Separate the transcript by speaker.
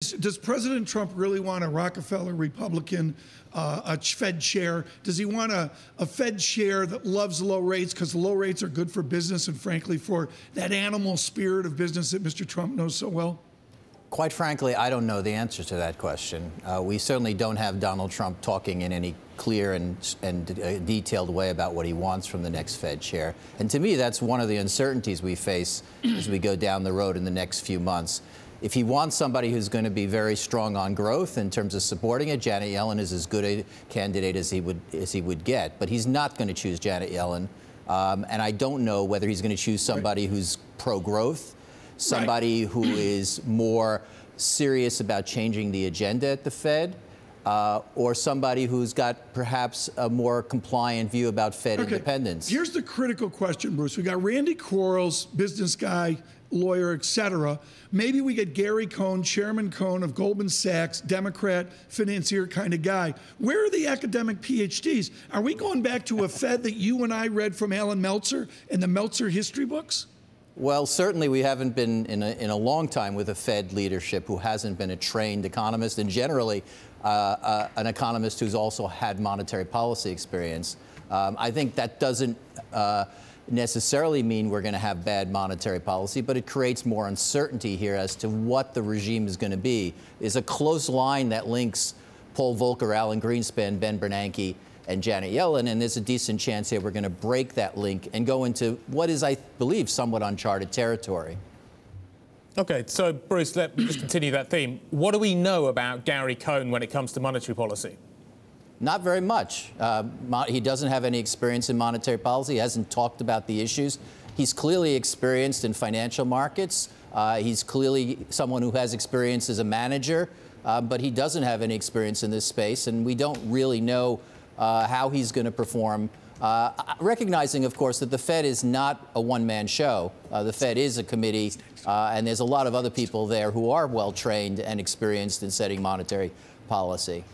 Speaker 1: Does President Trump really want a Rockefeller Republican, a Fed chair? Does he want a Fed chair that loves low rates because low rates are good for business and, frankly, for that animal spirit of business that Mr. Trump knows so well?
Speaker 2: Quite frankly, I don't know the answer to that question. We certainly don't have Donald Trump talking in any clear and detailed way about what he wants from the next Fed chair. And to me, that's one of the uncertainties we face as we go down the road in the next few months. If he wants somebody who's going to be very strong on growth in terms of supporting it, Janet Yellen is as good a candidate as he would get. But he's not going to choose Janet Yellen. And I don't know whether he's going to choose somebody who's pro-growth, somebody who is more serious about changing the agenda at the Fed, or somebody who's got perhaps a more compliant view about Fed independence.
Speaker 1: Here's the critical question, Bruce. We got Randy Quarles, business guy, lawyer, et cetera. Maybe we get Gary Cohn, Chairman Cohn of Goldman Sachs, Democrat, financier kind of guy. Where are the academic PhDs? Are we going back to a Fed that you and I read from Alan Meltzer in the Meltzer history books?
Speaker 2: Well, certainly we haven't been in a long time with a Fed leadership who hasn't been a trained economist and generally an economist who's also had monetary policy experience. I think that doesn't necessarily mean we're going to have bad monetary policy, but it creates more uncertainty here as to what the regime is going to be. There's a close line that links Paul Volcker, Alan Greenspan, Ben Bernanke, and Janet Yellen, and there's a decent chance here we're going to break that link and go into what is, I believe, somewhat uncharted territory.
Speaker 3: Okay, so Bruce, let me just continue that theme. What do we know about Gary Cohn when it comes to monetary policy?
Speaker 2: Not very much. He doesn't have any experience in monetary policy. He hasn't talked about the issues. He's clearly experienced in financial markets. He's clearly someone who has experience as a manager, but he doesn't have any experience in this space, and we don't really know how he's going to perform. Recognizing, of course, that the Fed is not a one-man show. The Fed is a committee, and there's a lot of other people there who are well-trained and experienced in setting monetary policy.